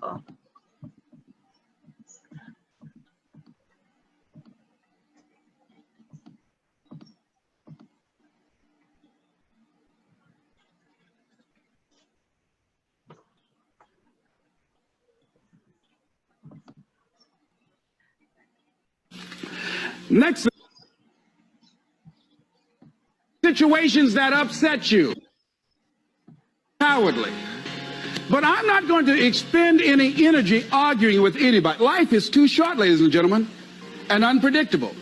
Uh-oh. Next, situations that upset you. Cowardly. But I'm not going to expend any energy arguing with anybody. Life is too short, ladies and gentlemen, and unpredictable.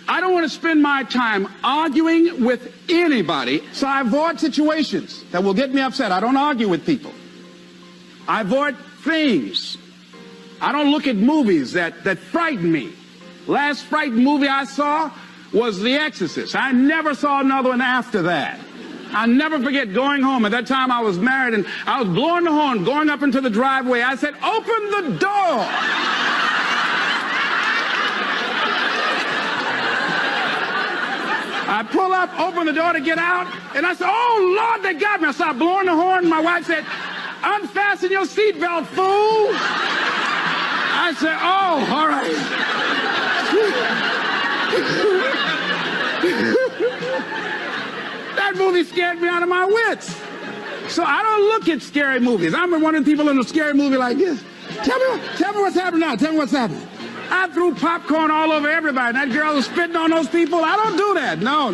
I don't want to spend my time arguing with anybody, so I avoid situations that will get me upset. I don't argue with people. I avoid things. I don't look at movies that frighten me. Last frightening movie I saw was The Exorcist. I never saw another one after that. I'll never forget going home. At that time I was married and I was blowing the horn, going up into the driveway. I said, "Open the door." I pull up, open the door to get out, and I said, "Oh, Lord, they got me." I started blowing the horn. My wife said, "Unfasten your seatbelt, fool." I said, "Oh, all right." That movie scared me out of my wits. So I don't look at scary movies. I'm one of the people in a scary movie like this. Tell me what's happening now. Tell me what's happening. I threw popcorn all over everybody. That girl was spitting on those people. I don't do that. No.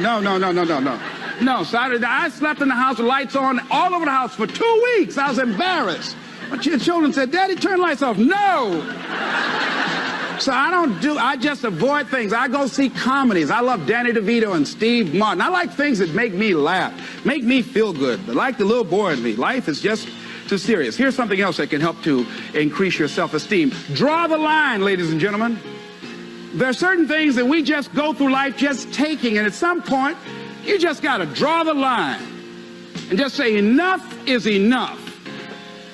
No, so I slept in the house with lights on all over the house for 2 weeks. I was embarrassed. But your children said, "Daddy, turn the lights off." No. So I just avoid things. I go see comedies. I love Danny DeVito and Steve Martin. I like things that make me laugh, make me feel good. But like the little boy in me, life is just too serious. Here's something else that can help to increase your self-esteem. Draw the line, ladies and gentlemen. There are certain things that we just go through life just taking, and at some point, you just got to draw the line and just say enough is enough.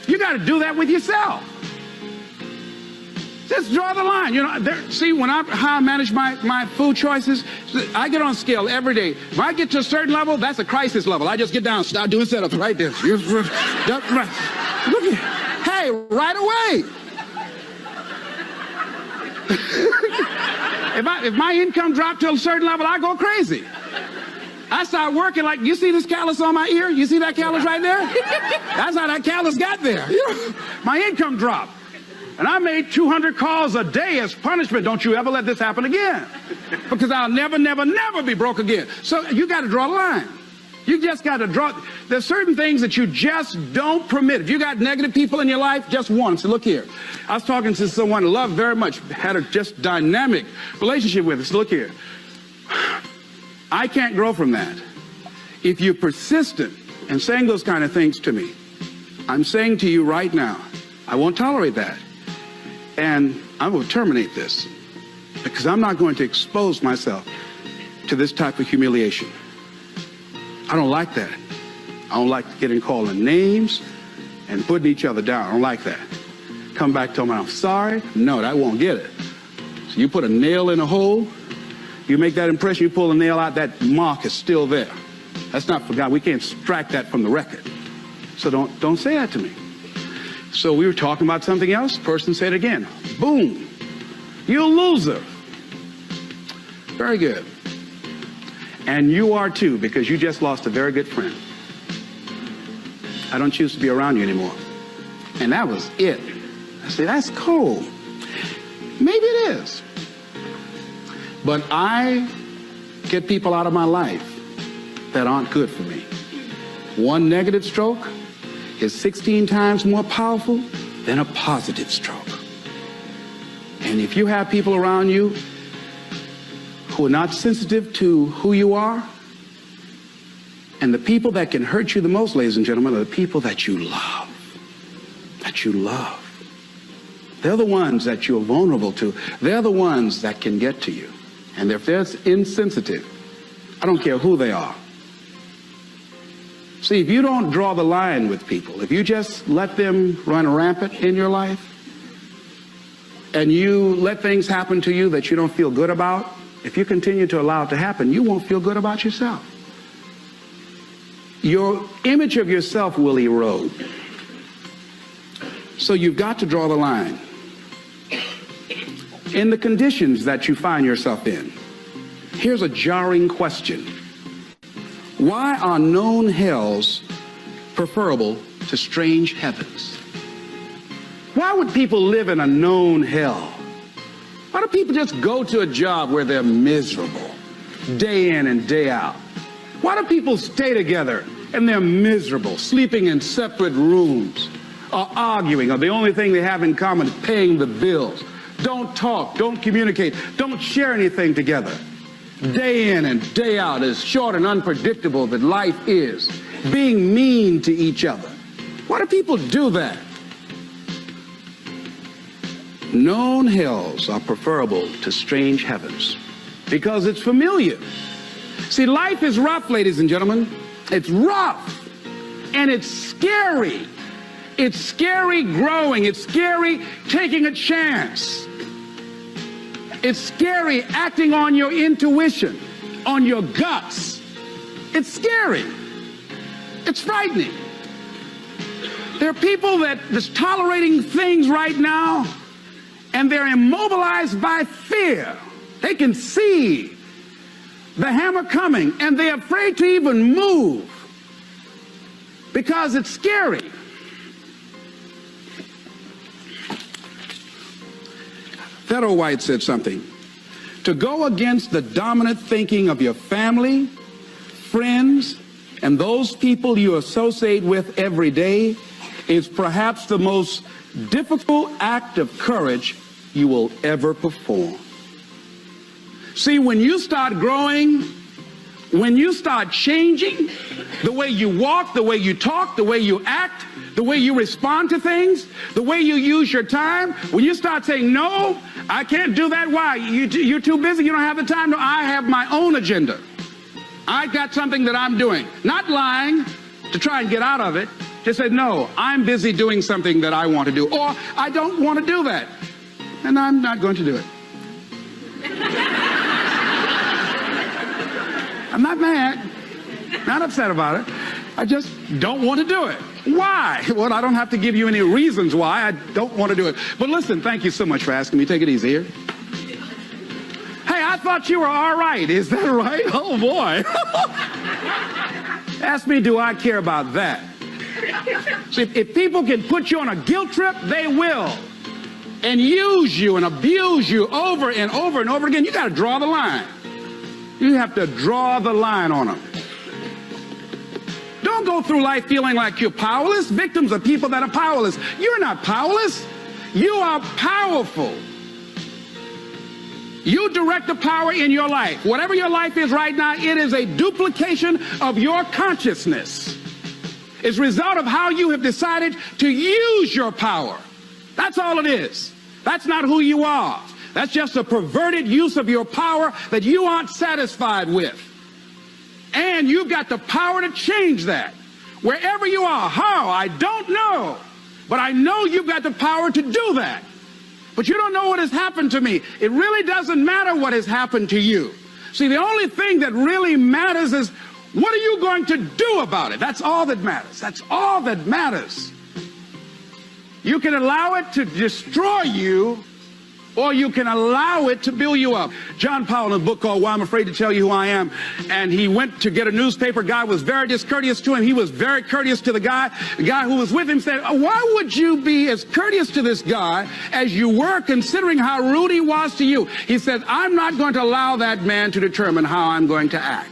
You got to do that with yourself. Just draw the line. You know, see, how I manage my food choices, I get on a scale every day. If I get to a certain level, that's a crisis level. I just get down, start doing setups right there. Look at, hey, right away. If my income dropped to a certain level, I go crazy. I start working like, you see this callus on my ear? You see that callus right there? That's how that callus got there. My income dropped. And I made 200 calls a day as punishment. Don't you ever let this happen again. Because I'll never be broke again. So you got to draw the line. You just got to draw. There's certain things that you just don't permit. If you got negative people in your life, just one. So look here. I was talking to someone I love very much, had a just dynamic relationship with. So look here. I can't grow from that. If you're persistent in saying those kind of things to me, I'm saying to you right now, I won't tolerate that. And I will terminate this because I'm not going to expose myself to this type of humiliation. I don't like that. I don't like getting called names and putting each other down. I don't like that. Come back, tell me I'm sorry. No, that won't get it. So you put a nail in a hole, you make that impression, you pull the nail out, that mark is still there. That's not forgotten. We can't extract that from the record. So don't say that to me. So we were talking about something else. Person said again, boom, you're a loser. Very good. And you are too, because you just lost a very good friend. I don't choose to be around you anymore. And that was it. I said, that's cool. Maybe it is. But I get people out of my life that aren't good for me. One negative stroke is 16 times more powerful than a positive stroke. And if you have people around you who are not sensitive to who you are, and the people that can hurt you the most, ladies and gentlemen, are the people that you love. That you love. They're the ones that you're vulnerable to. They're the ones that can get to you. And if they're insensitive, I don't care who they are. See, if you don't draw the line with people, if you just let them run rampant in your life, and you let things happen to you that you don't feel good about, if you continue to allow it to happen, you won't feel good about yourself. Your image of yourself will erode. So you've got to draw the line. In the conditions that you find yourself in, here's a jarring question. Why are known hells preferable to strange heavens? Why would people live in a known hell? Why do people just go to a job where they're miserable, day in and day out? Why do people stay together and they're miserable, sleeping in separate rooms, or arguing, or the only thing they have in common is paying the bills? Don't talk, don't communicate, don't share anything together. Day in and day out, as short and unpredictable that life is, being mean to each other. Why do people do that? Known hells are preferable to strange heavens because it's familiar. See, life is rough, ladies and gentlemen. It's rough and it's scary. It's scary growing. It's scary taking a chance. It's scary acting on your intuition, on your guts. It's scary. It's frightening. There are people that's tolerating things right now, and they're immobilized by fear. They can see the hammer coming, and they're afraid to even move because it's scary. Theodore White said something. To go against the dominant thinking of your family, friends, and those people you associate with every day is perhaps the most difficult act of courage you will ever perform. See, when you start growing, when you start changing the way you walk, the way you talk, the way you act, the way you respond to things, the way you use your time, when you start saying, no, I can't do that. Why? You're too busy. You don't have the time. No, I have my own agenda. I got something that I'm doing. Not lying to try and get out of it. Just say, no, I'm busy doing something that I want to do. Or I don't want to do that. And I'm not going to do it. I'm not mad. Not upset about it. I just don't want to do it. Why? Well, I don't have to give you any reasons why I don't want to do it. But listen, thank you so much for asking me. Take it easy here. Hey, I thought you were all right. Is that right? Oh, boy. Ask me, do I care about that? See, if people can put you on a guilt trip, they will. And use you and abuse you over and over and over again. You got to draw the line. You have to draw the line on them. Don't go through life feeling like you're powerless. Victims are people that are powerless. You're not powerless. You are powerful. You direct the power in your life. Whatever your life is right now, it is a duplication of your consciousness. It's a result of how you have decided to use your power. That's all it is. That's not who you are. That's just a perverted use of your power that you aren't satisfied with. And you've got the power to change that. Wherever you are, how, I don't know. But I know you've got the power to do that. But you don't know what has happened to me. It really doesn't matter what has happened to you. See, the only thing that really matters is, what are you going to do about it? That's all that matters. That's all that matters. You can allow it to destroy you, or you can allow it to build you up. John Powell, in a book called Why I'm Afraid to Tell You Who I Am, and he went to get a newspaper. Guy was very discourteous to him. He was very courteous to the guy. The guy who was with him said, why would you be as courteous to this guy as you were, considering how rude he was to you? He said, I'm not going to allow that man to determine how I'm going to act.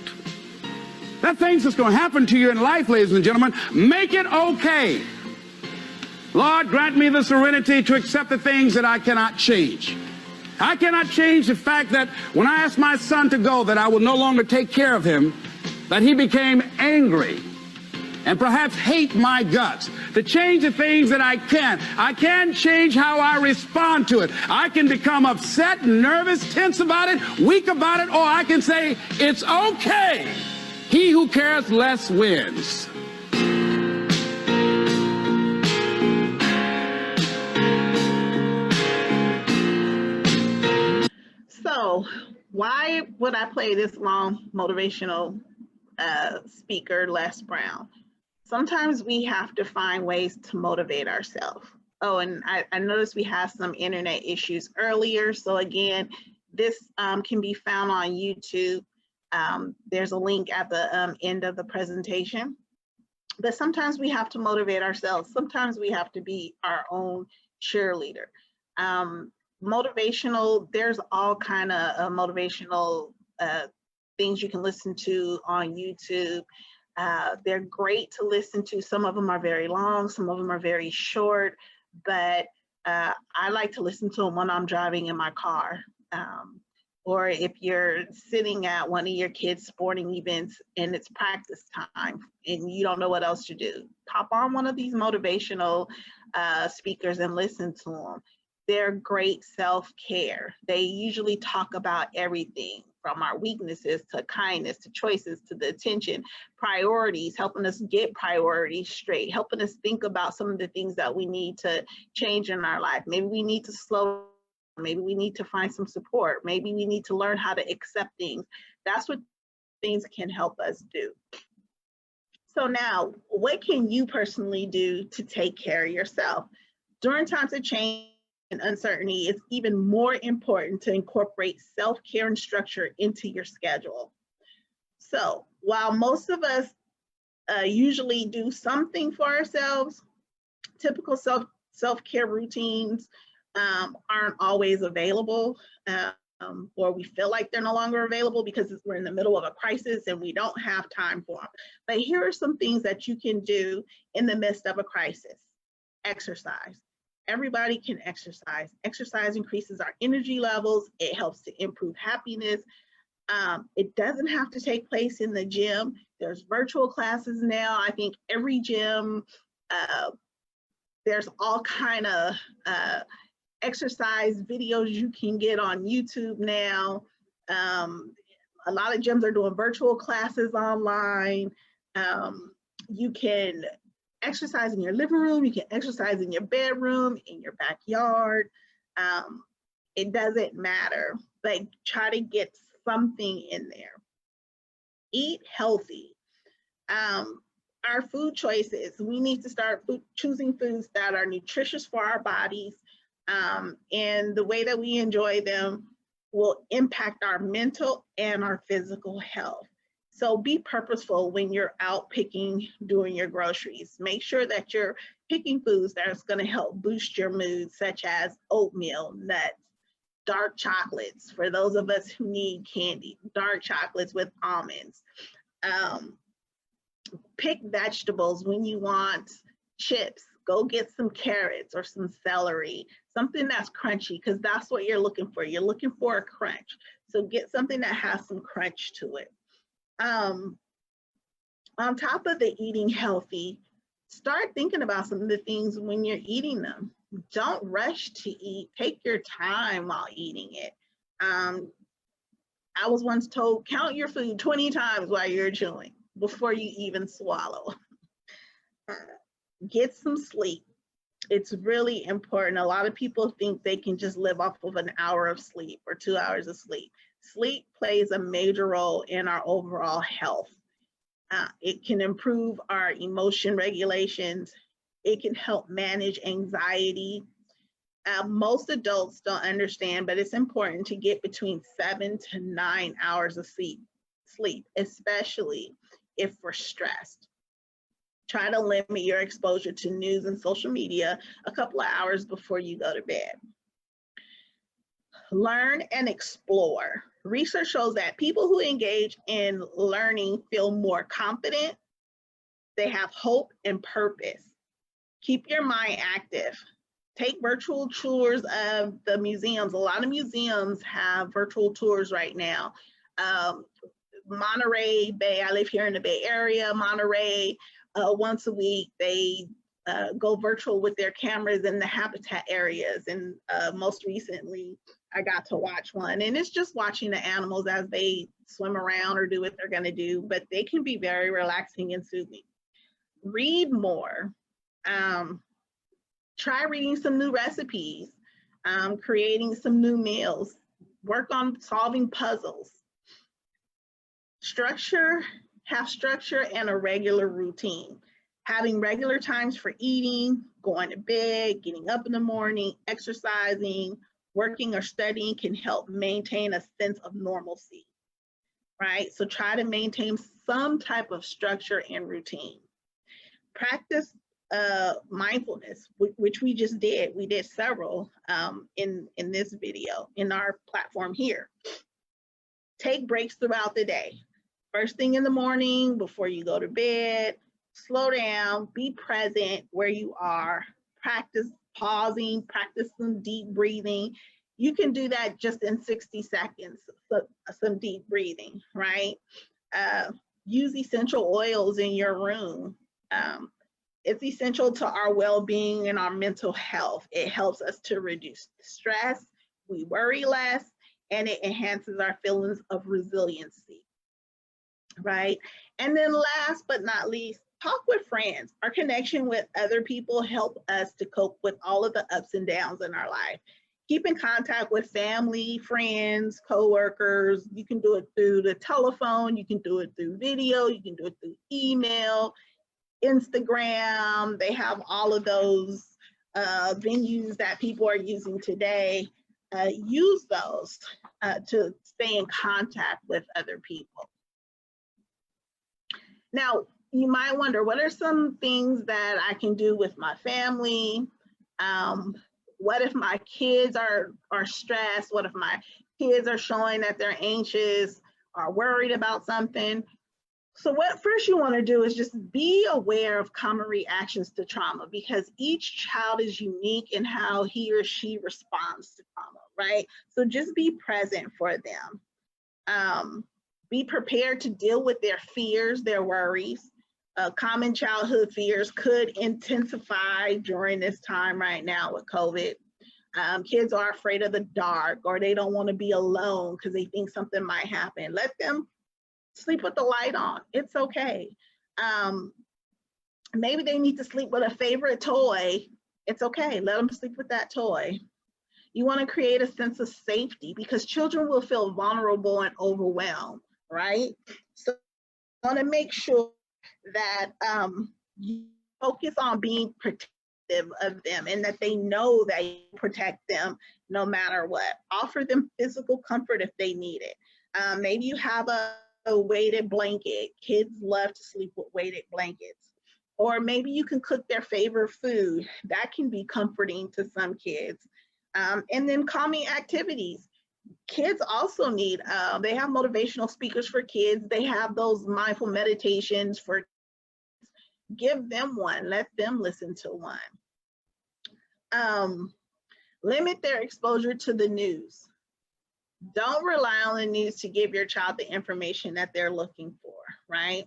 That thing's that's going to happen to you in life, ladies and gentlemen. Make it okay. Lord, grant me the serenity to accept the things that I cannot change. I cannot change the fact that when I asked my son to go, that I will no longer take care of him, that he became angry and perhaps hate my guts. To change the things that I can change how I respond to it. I can become upset, nervous, tense about it, weak about it, or I can say, it's okay. He who cares less wins. So why would I play this long motivational speaker, Les Brown? Sometimes we have to find ways to motivate ourselves. Oh, and I noticed we had some internet issues earlier. So again, this can be found on YouTube. There's a link at the end of the presentation. But sometimes we have to motivate ourselves. Sometimes we have to be our own cheerleader. Motivational, there's all kind of motivational things you can listen to on YouTube. They're great to listen to. Some of them are very long, some of them are very short, but I like to listen to them when I'm driving in my car. Or if you're sitting at one of your kids' sporting events and it's practice time and you don't know what else to do, pop on one of these motivational speakers and listen to them. They're great self-care. They usually talk about everything from our weaknesses to kindness to choices to the attention, priorities, helping us get priorities straight, helping us think about some of the things that we need to change in our life. Maybe we need to slow. Maybe we need to find some support. Maybe we need to learn how to accept things. That's what things can help us do. So now, what can you personally do to take care of yourself? During times of change and uncertainty, it's even more important to incorporate self-care and structure into your schedule. So while most of us usually do something for ourselves, typical self-care routines aren't always available, or we feel like they're no longer available because we're in the middle of a crisis and we don't have time for them. But here are some things that you can do in the midst of a crisis. Exercise. Everybody can exercise. Exercise increases our energy levels. It helps to improve happiness. It doesn't have to take place in the gym. There's virtual classes now. I think every gym, there's all kind of exercise videos you can get on YouTube now. A lot of gyms are doing virtual classes online. You can exercise in your living room, you can exercise in your bedroom, in your backyard. It doesn't matter, but try to get something in there. Eat healthy. Our food choices, we need to start choosing foods that are nutritious for our bodies, and the way that we enjoy them will impact our mental and our physical health. So be purposeful when you're out picking, doing your groceries. Make sure that you're picking foods that's going to help boost your mood, such as oatmeal, nuts, dark chocolates, for those of us who need candy, dark chocolates with almonds. Pick vegetables when you want chips. Go get some carrots or some celery, something that's crunchy, because that's what you're looking for. You're looking for a crunch. So get something that has some crunch to it. On top of the eating healthy, start thinking about some of the things when you're eating them. Don't rush to eat. Take your time while eating it. I was once told, count your food 20 times while you're chewing before you even swallow. Get some sleep. It's really important. A lot of people think they can just live off of an hour of sleep or 2 hours of sleep. Sleep plays a major role in our overall health. It can improve our emotion regulations. It can help manage anxiety. Most adults don't understand, but it's important to get between 7 to 9 hours of sleep, especially if we're stressed. Try to limit your exposure to news and social media a couple of hours before you go to bed. Learn and explore. Research shows that people who engage in learning feel more confident. They have hope and purpose. Keep your mind active. Take virtual tours of the museums. A lot of museums have virtual tours right now. Monterey Bay, I live here in the Bay Area, Monterey, once a week, they go virtual with their cameras in the habitat areas. And most recently, I got to watch one. And it's just watching the animals as they swim around or do what they're going to do. But they can be very relaxing and soothing. Read more. Try reading some new recipes, creating some new meals. Work on solving puzzles. Have structure and a regular routine. Having regular times for eating, going to bed, getting up in the morning, exercising, working or studying can help maintain a sense of normalcy, right? So try to maintain some type of structure and routine. Practice mindfulness, which we just did. We did several in this video, in our platform here. Take breaks throughout the day. First thing in the morning, before you go to bed, slow down, be present where you are, practice pausing, practice some deep breathing. You can do that just in 60 seconds, some deep breathing, right? Use essential oils in your room. It's essential to our well-being and our mental health. It helps us to reduce stress, we worry less, and it enhances our feelings of resiliency, right? And then last but not least, talk with friends. Our connection with other people help us to cope with all of the ups and downs in our life. Keep in contact with family, friends, coworkers. You can do it through the telephone, you can do it through video, you can do it through email, Instagram. They have all of those venues that people are using today. Use those to stay in contact with other people. Now, you might wonder, what are some things that I can do with my family? What if my kids are stressed? What if my kids are showing that they're anxious or worried about something? So what first you want to do is just be aware of common reactions to trauma, because each child is unique in how he or she responds to trauma, right? So just be present for them. Be prepared to deal with their fears, their worries. Common childhood fears could intensify during this time right now with COVID. Kids are afraid of the dark, or they don't want to be alone because they think something might happen. Let them sleep with the light on. It's okay. Maybe they need to sleep with a favorite toy. It's okay. Let them sleep with that toy. You want to create a sense of safety, because children will feel vulnerable and overwhelmed, right? So you want to make sure that you focus on being protective of them, and that they know that you protect them no matter what. Offer them physical comfort if they need it. Maybe you have a weighted blanket. Kids love to sleep with weighted blankets. Or maybe you can cook their favorite food. That can be comforting to some kids. And then calming activities. Kids also need, they have motivational speakers for kids. They have those mindful meditations for kids. Give them one. Let them listen to one. Limit their exposure to the news. Don't rely on the news to give your child the information that they're looking for, right?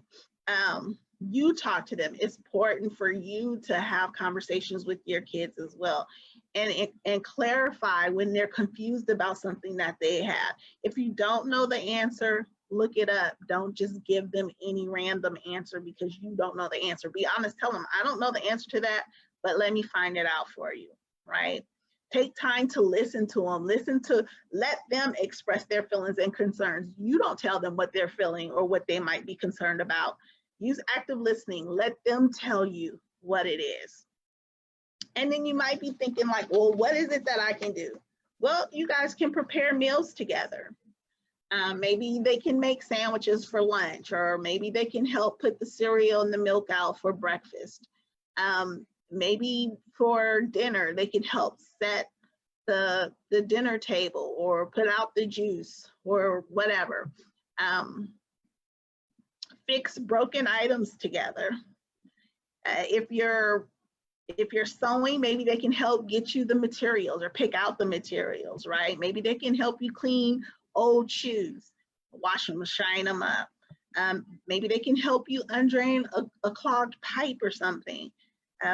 You talk to them. It's important for you to have conversations with your kids as well, and clarify when they're confused about something that they have. If you don't know the answer, look it up. Don't just give them any random answer because you don't know the answer. Be honest, tell them, I don't know the answer to that, but let me find it out for you, right? Take time to listen to them. Let them express their feelings and concerns. You don't tell them what they're feeling or what they might be concerned about. Use active listening. Let them tell you what it is. And then you might be thinking like, well, what is it that I can do? Well, you guys can prepare meals together. Maybe they can make sandwiches for lunch, or maybe they can help put the cereal and the milk out for breakfast. Maybe for dinner, they can help set the dinner table or put out the juice or whatever. Fix broken items together. If you're sewing, maybe they can help get you the materials or pick out the materials, right? Maybe they can help you clean old shoes, wash them, shine them up. Maybe they can help you undrain a clogged pipe or something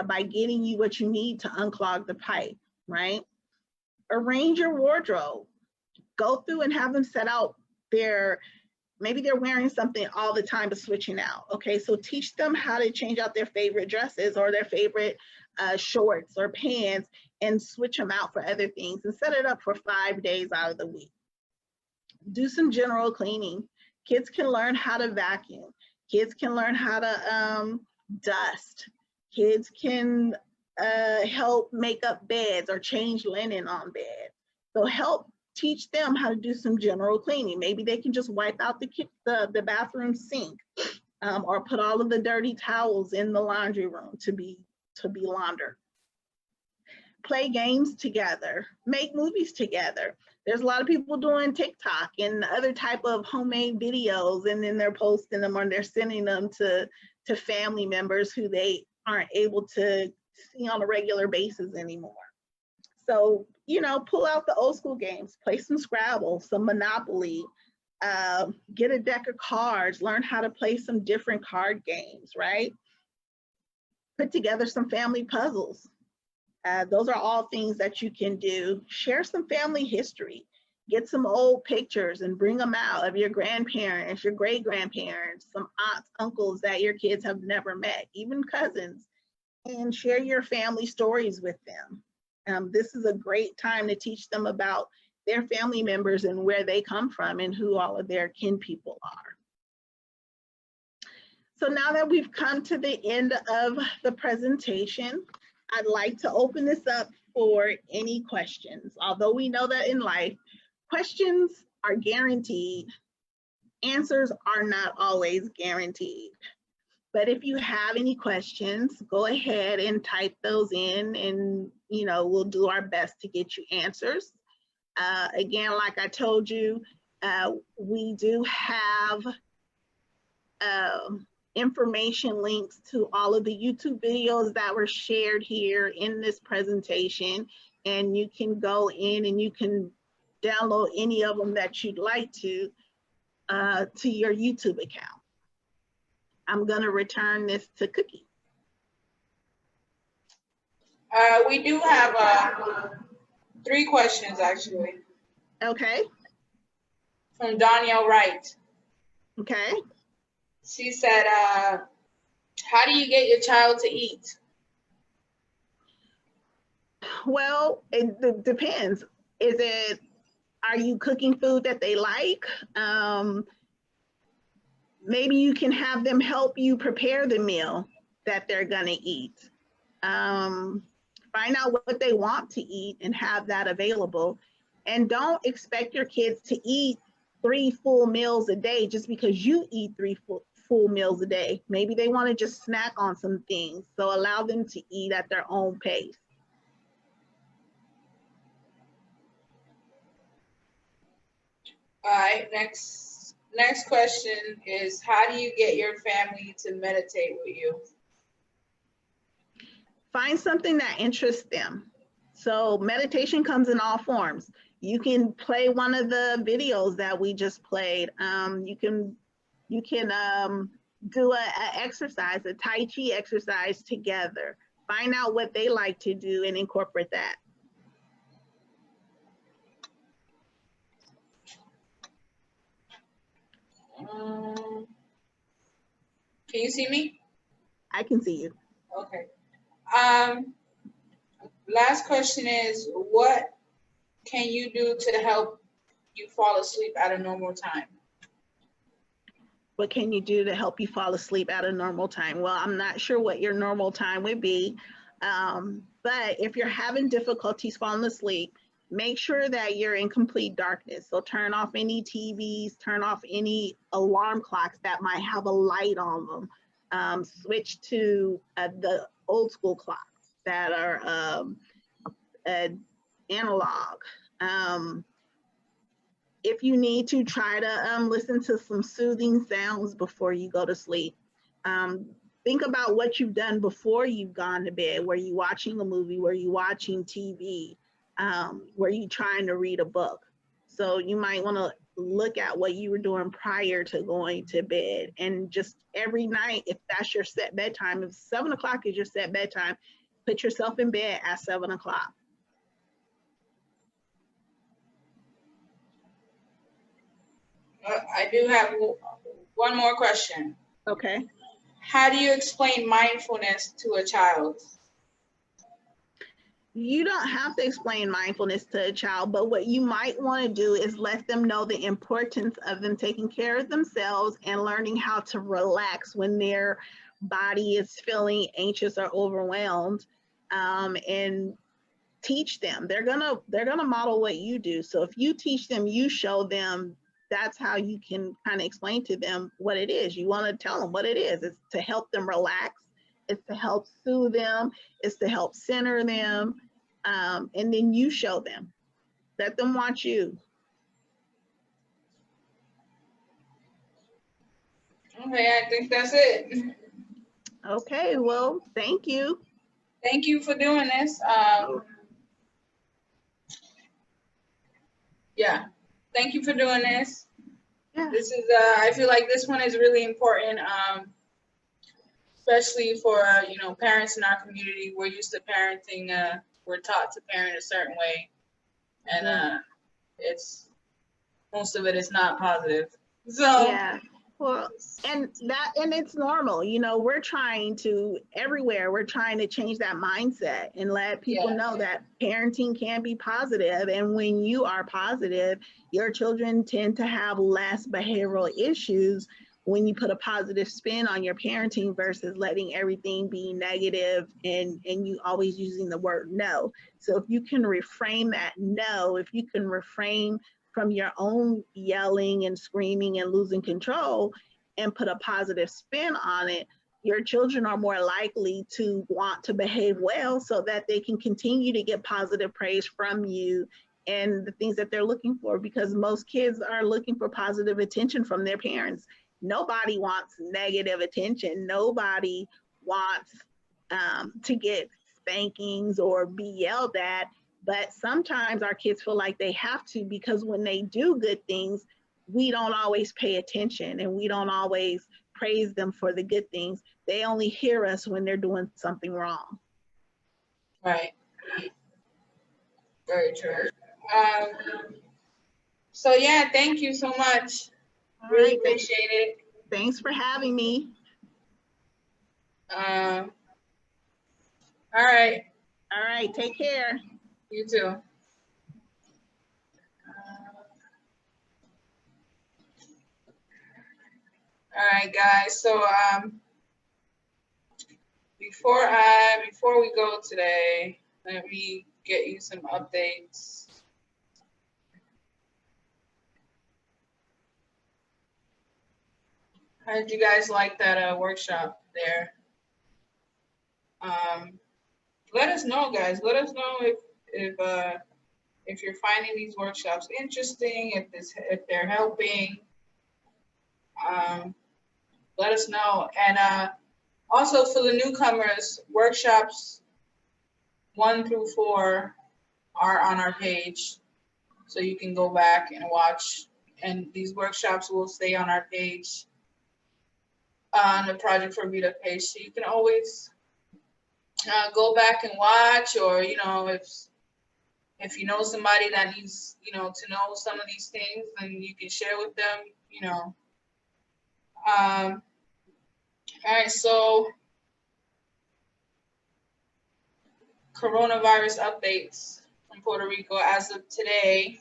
by getting you what you need to unclog the pipe, right? Arrange your wardrobe. Go through and have them set out maybe they're wearing something all the time but switching out. Okay, so teach them how to change out their favorite dresses or their favorite shorts or pants and switch them out for other things, and set it up for 5 days out of the week. Do some general cleaning. Kids can learn how to vacuum. Kids can learn how to dust. Kids can help make up beds or change linen on bed. So help teach them how to do some general cleaning. Maybe they can just wipe out the bathroom sink, or put all of the dirty towels in the laundry room to be laundered. Play games together, make movies together. There's a lot of people doing TikTok and other type of homemade videos, and then they're posting them or they're sending them to family members who they aren't able to see on a regular basis anymore. So, you know, pull out the old school games, play some Scrabble, some Monopoly, get a deck of cards, learn how to play some different card games, right? Put together some family puzzles. Those are all things that you can do. Share some family history. Get some old pictures and bring them out of your grandparents, your great-grandparents, some aunts, uncles that your kids have never met, even cousins, and share your family stories with them. This is a great time to teach them about their family members and where they come from and who all of their kin people are. So now that we've come to the end of the presentation, I'd like to open this up for any questions. Although we know that in life, questions are guaranteed, answers are not always guaranteed. But if you have any questions, go ahead and type those in, and you know, we'll do our best to get you answers. Again, like I told you, we do have information links to all of the YouTube videos that were shared here in this presentation, and you can go in and you can download any of them that you'd like to your YouTube account. I'm going to return this to Cookie. We do have 3 questions actually. Okay. From Danielle Wright. Okay. She said, how do you get your child to eat? Well, it depends. Are you cooking food that they like? Maybe you can have them help you prepare the meal that they're gonna eat. Find out what they want to eat and have that available. And don't expect your kids to eat 3 full meals a day just because you eat 3 full meals a day. Maybe they want to just snack on some things. So allow them to eat at their own pace. All right, next question is, how do you get your family to meditate with you? Find something that interests them. So meditation comes in all forms. You can play one of the videos that we just played. You can do a exercise, a Tai Chi exercise together. Find out what they like to do and incorporate that. Can you see me? I can see you. Okay. Last question is, what can you do to help you fall asleep at a normal time? What can you do to help you fall asleep at a normal time? Well, I'm not sure what your normal time would be, but if you're having difficulties falling asleep, make sure that you're in complete darkness. So turn off any TVs, turn off any alarm clocks that might have a light on them. Switch to the old school clocks that are analog. If you need to, try to listen to some soothing sounds before you go to sleep. Think about what you've done before you've gone to bed. Were you watching a movie? Were you watching TV? Were you trying to read a book? So you might want to look at what you were doing prior to going to bed, and just every night, if that's your set bedtime, if 7 o'clock is your set bedtime, put yourself in bed at 7 o'clock. I do have one more question. Okay. How do you explain mindfulness to a child? You don't have to explain mindfulness to a child, but what you might want to do is let them know the importance of them taking care of themselves and learning how to relax when they're body is feeling anxious or overwhelmed, and teach them. They're gonna model what you do. So if you teach them, you show them, that's how you can kind of explain to them what it is. You want to tell them what it is. It's to help them relax. It's to help soothe them. It's to help center them. And then you show them. Let them watch you. Okay, I think that's it. Okay, well, thank you. Thank you for doing this. Yeah, thank you for doing this. Yeah. This is, I feel like this one is really important, especially for, you know, parents in our community. We're used to parenting, we're taught to parent a certain way, and it's, most of it is not positive. So Yeah. Well, and it's normal. You know, we're trying to change that mindset and let people know that parenting can be positive. And when you are positive, your children tend to have less behavioral issues when you put a positive spin on your parenting versus letting everything be negative and you always using the word no. So if you can reframe that no, if you can refrain from your own yelling and screaming and losing control and put a positive spin on it, your children are more likely to want to behave well so that they can continue to get positive praise from you and the things that they're looking for, because most kids are looking for positive attention from their parents. Nobody wants negative attention. Nobody wants to get spankings or be yelled at. But sometimes our kids feel like they have to, because when they do good things, we don't always pay attention and we don't always praise them for the good things. They only hear us when they're doing something wrong. Right. Very true. So yeah, thank you so much. Really appreciate it. Thanks for having me. All right. All right, take care. You too. All right, guys. So before we go today, let me get you some updates. How did you guys like that workshop there? Let us know, guys. Let us know if you're finding these workshops interesting, if they're helping. Let us know. And also for the newcomers, workshops 1 through 4 are on our page, so you can go back and watch. And these workshops will stay on our page, on the Project for Vida page, so you can always go back and watch, or you know, if you know somebody that needs, you know, to know some of these things, then you can share with them, you know. All right, so coronavirus updates from Puerto Rico as of today.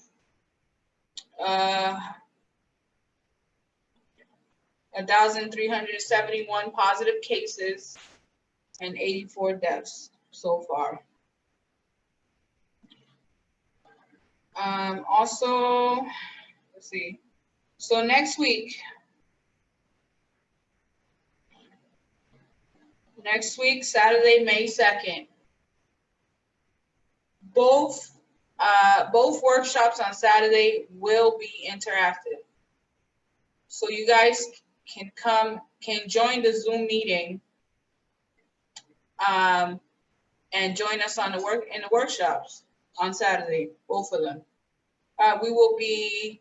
1,371 positive cases and 84 deaths so far. Also, let's see. So next week, Saturday, May 2nd, both workshops on Saturday will be interactive. So you guys can join the Zoom meeting and join us on in the workshops on Saturday, both of them. We will be,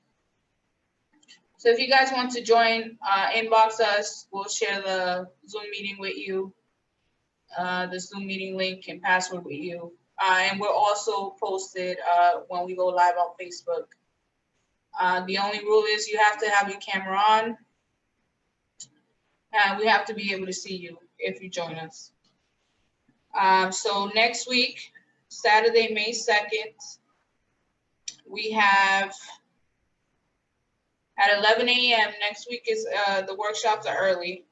so if you guys want to join, inbox us, we'll share the Zoom meeting with you, the Zoom meeting link and password with you. And we'll also post it when we go live on Facebook. The only rule is you have to have your camera on, and we have to be able to see you if you join us. So next week, Saturday, May 2nd, we have at 11 a.m. Next week is the workshops are early.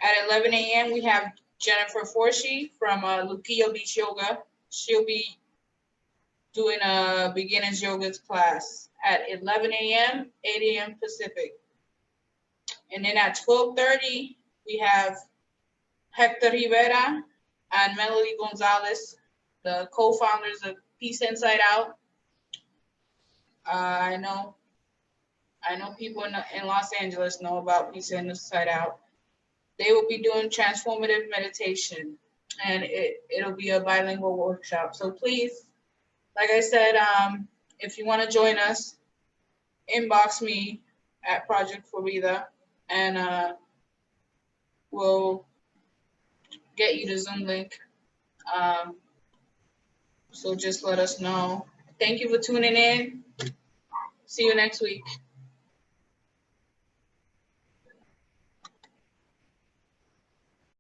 At 11 a.m., we have Jennifer Forshee from Luquillo Beach Yoga. She'll be doing a beginner's yoga class at 11 a.m., 8 a.m. Pacific. And then at 12:30, we have Hector Rivera and Melody Gonzalez, the co-founders of Peace Inside Out. I know people in Los Angeles know about Peace Inside Out. They will be doing transformative meditation, and it'll be a bilingual workshop. So please, like I said, if you want to join us, inbox me at Project Florida, and we'll get you the Zoom link. So just let us know. Thank you for tuning in. See you next week.